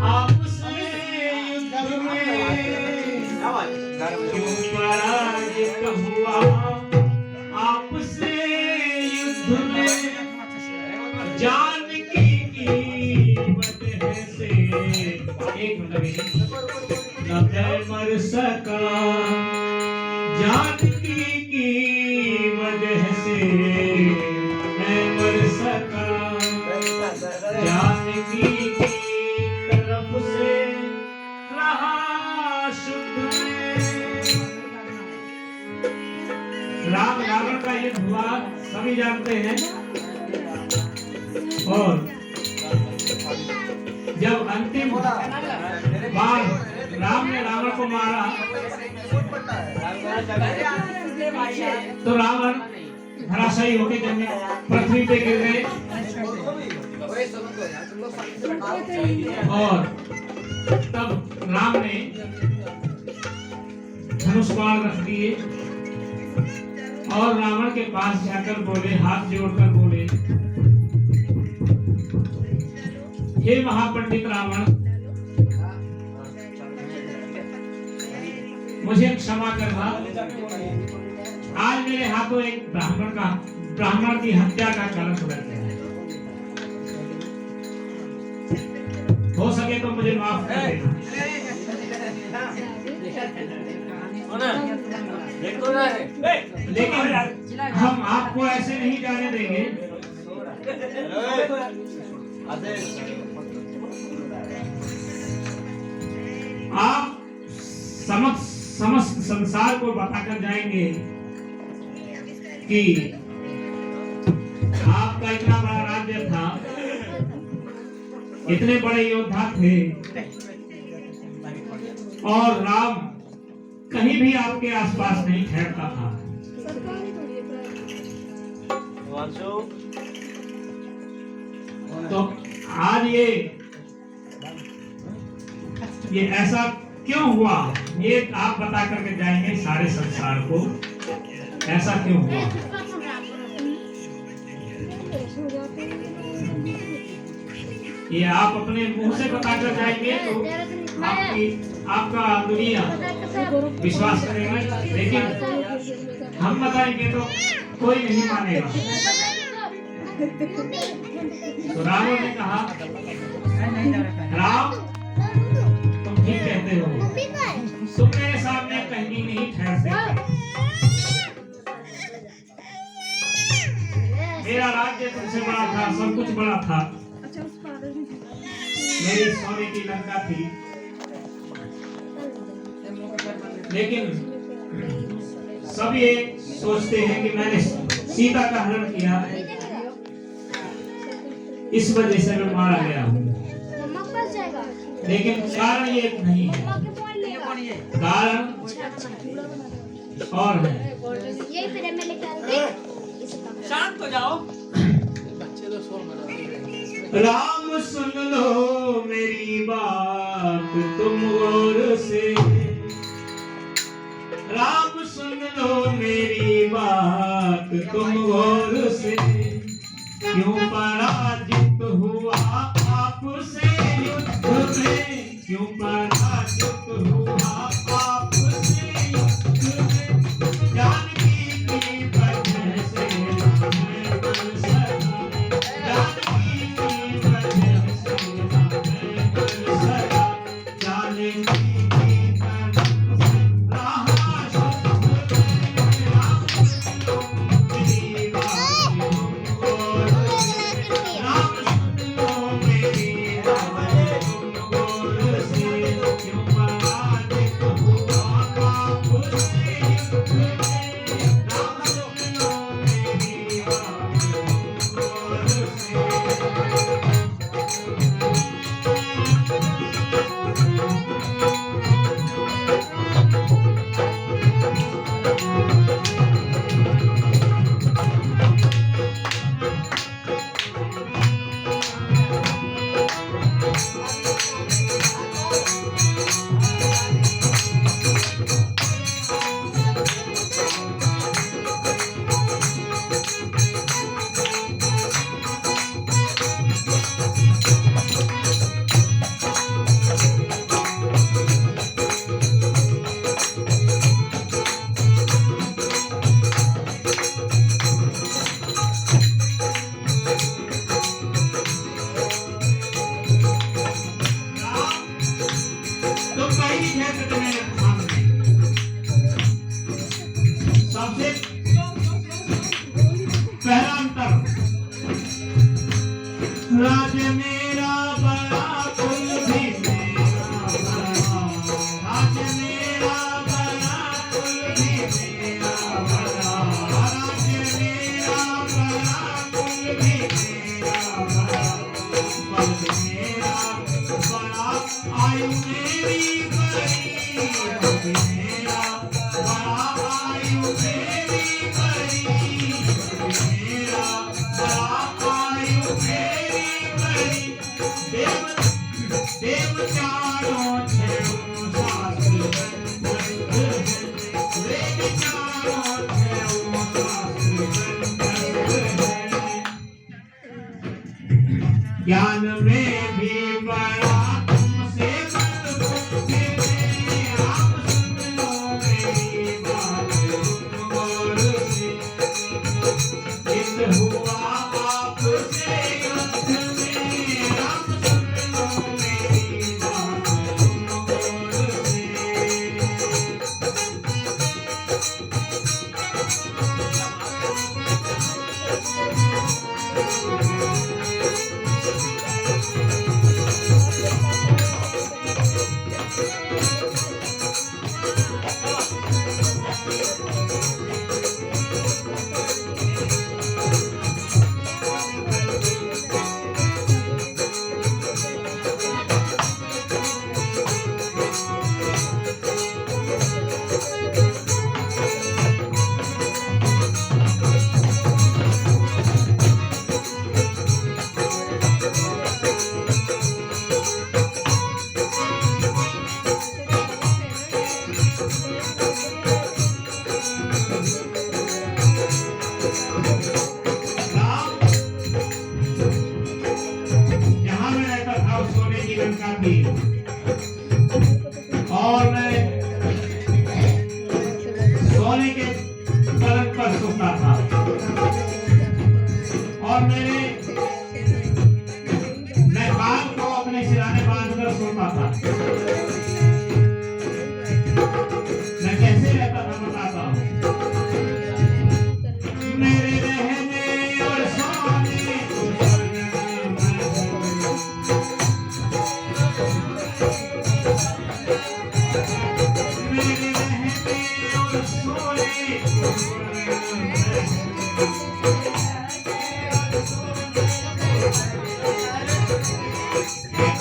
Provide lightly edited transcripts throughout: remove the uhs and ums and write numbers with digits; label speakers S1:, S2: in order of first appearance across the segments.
S1: आपसे युद्ध में क्यों पराजित हुआ, आपसे युद्ध में जानकी की वजह से एक न मैं मर सका, जानकी की वजह से मैं मर सका, जानकी की तरफ से रहा शुद्ध में। राम रावण का युद्ध हुआ सभी जानते हैं, और जब अंतिम बार राम ने रावण को मारा तो रावण धराशायी होकर जमीन पृथ्वी पे गिर गए, और तब राम ने धनुष बाण रख दिए और रावण के पास जाकर बोले, हाथ जोड़कर बोले, हे महापंडित रावण, मुझे क्षमा करना, आज मेरे हाथों एक ब्राह्मण की हत्या का कलंक लग गया है, हो सके तो मुझे माफ कर देना, लेकिन हम आपको ऐसे नहीं जाने देंगे। आप समस्त संसार को बताकर जाएंगे कि आपका इतना बड़ा राज्य था, इतने बड़े योद्धा थे, और राम कहीं भी आपके आसपास नहीं ठहरता था। तो आज ये ऐसा क्यों हुआ, ये आप बता करके जाएंगे सारे संसार को, ऐसा क्यों हुआ। ये आप अपने मुंह से बता कर जाएंगे तो आपका दुनिया विश्वास करेगा, लेकिन हम बताएंगे तो कोई नहीं मानेगा। तो रावण ने कहा, राम तुम ठीक कहते हो, तुम मेरे सामने कहीं नहीं ठहर सकते, मेरा राज्य तुमसे बड़ा था, सब कुछ बड़ा था, मेरी सोने की लंका थी, लेकिन सब ये सोचते हैं कि मैंने सीता का हरण किया, इस वजह से मैं मारा गया हूँ, लेकिन कारण ये नहीं है, कारण और है।
S2: शांत हो जाओ।
S1: राम सुन लो मेरी बात तुम गौर से, राम सुन लो मेरी बात तुम गौर से, क्यों पराजित हुआ आपसे युद्ध में, क्यों पराजित हुआ आपसे युद्ध में, जानकी की वजह से मैं मर सका, जानकी की वजह से मैं मर सका, जानकी की तरफ से रहा शुद्ध में, राम सुन लो मेरी बात तुम गौर से, राम सुन लो मेरी बात तुम गौर से, क्यों पराजित आयु मेरी बड़ी मेरा बड़ा आयु मेरी बड़ी मेरा बड़ा आयु मेरी बड़ी देव देव चारों छेऊ शास्त्र वेद चारों छेऊ शास्त्र ज्ञान में भी बड़ा तुमसे बुद्धि में आप सुन लो मेरी बात गौर से चित हुआ आपसे युद्ध में आप सुन लो मेरी बात गौर से जहाँ मैं रहता था उस सोने की लंका थी और मैं सोने के पलंग पर सोता था और मैं बाल को अपने सिराने बांधकर सोता था। मैं कैसे रहता था बताता हूँ। मेरे रहने और सोने मेरे रहने और सोने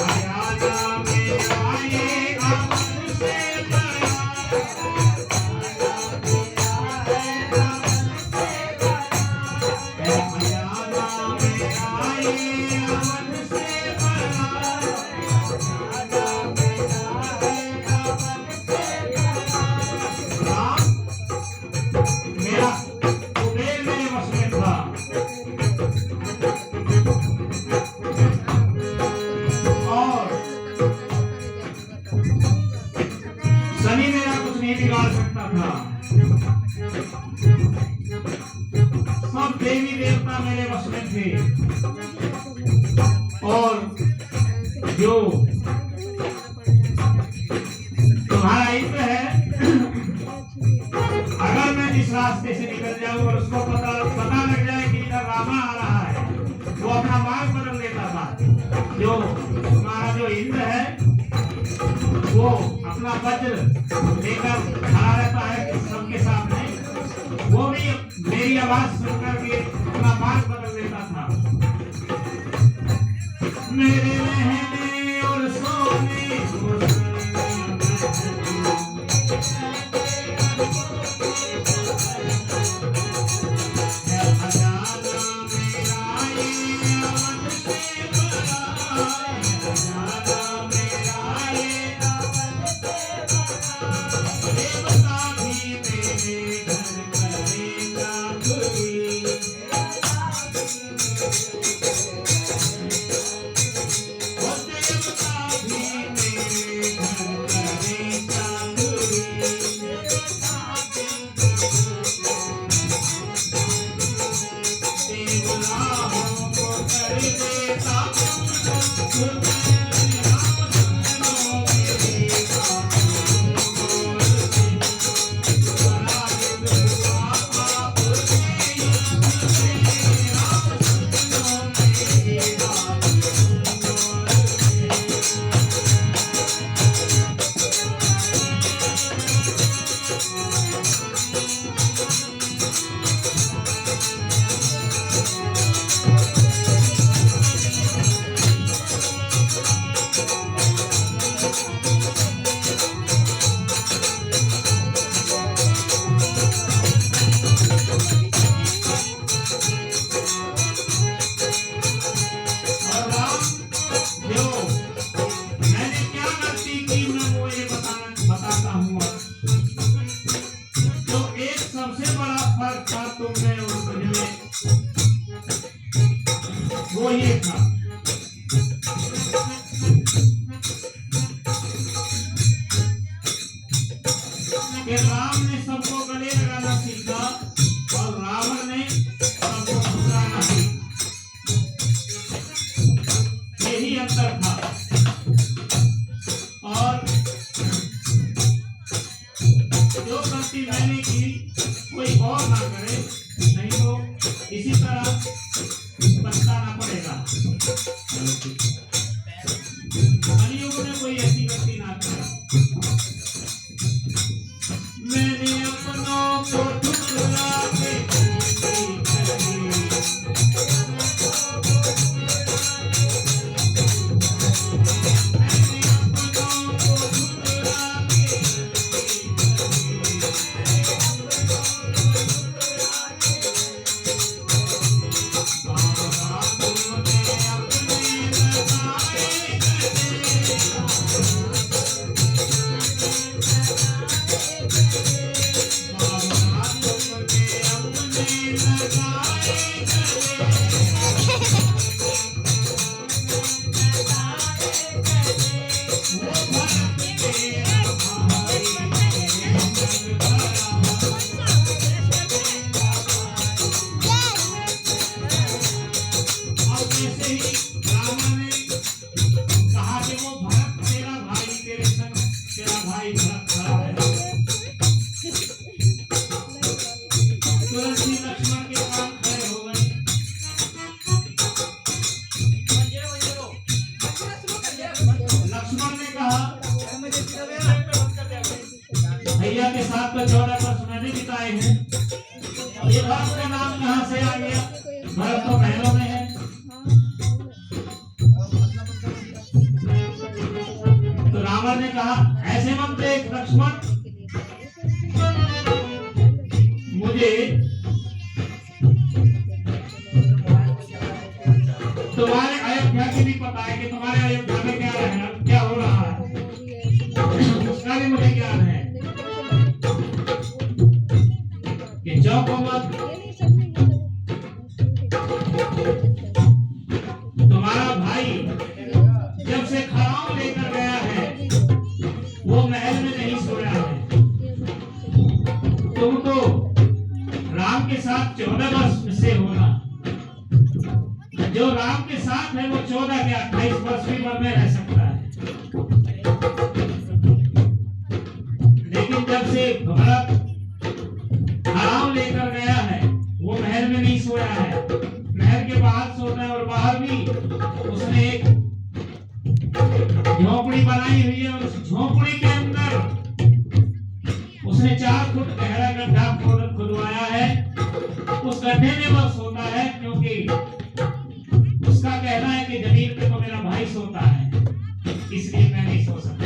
S1: आयाना मेरा ये अमन से बड़ा आयाना मेरा ये अमन से बड़ा मेरा कुबेर मेरे वश में था और शनि मेरा कुछ नहीं बिगाड़ सकता था। सब देवी देवता मेरे वश में थे और जो तुम्हारा इंद्र है अगर मैं इस रास्ते से निकल जाऊं और उसको पता लग जाए कि इधर रामा आ रहा है वो अपना मार्ग बदल लेता था। जो तुम्हारा जो इंद्र है वो अपना वज्र लेकर खड़ा रहता है सबके सामने, वो भी मेरी आवाज सुनकर के अपना मार्ग बदल लेता था। मेरे रहने और सोने देवता भी मेरे घर करेगा तुरी 14 वर्ष मैंने बिताए हैं। ये भरत का नाम कहाँ से आ गया? भरत तो महलों में है। तो रावण ने कहा ऐसे मत देख लक्ष्मण, मुझे तुम्हारे अयोध्या की भी पता है कि तुम्हारे अयोध्या में क्या है, क्या हो रहा है, उसका भी मुझे ज्ञान है कि जो मत तुम्हारा भाई जब से खराम लेकर गया है वो महल में नहीं सोया है। तुम तो राम के साथ 14 वर्ष से होना, जो राम के साथ है वो 14 के 28 वर्ष भी वन में रह सकता है। लेकिन जब से भरत खराम लेकर गया है वो महल में नहीं सोया है, महल के बाहर सोता है। और बाहर भी उसने एक झोपड़ी बनाई हुई है और उस झोपड़ी के अंदर उसने 4 फुट गहरा गड्ढा खुदवाया है। उस गड्ढे में वह सोता है क्योंकि उसका कहना है कि जमीन पे तो मेरा भाई सोता है, इसलिए मैं नहीं सो सकता।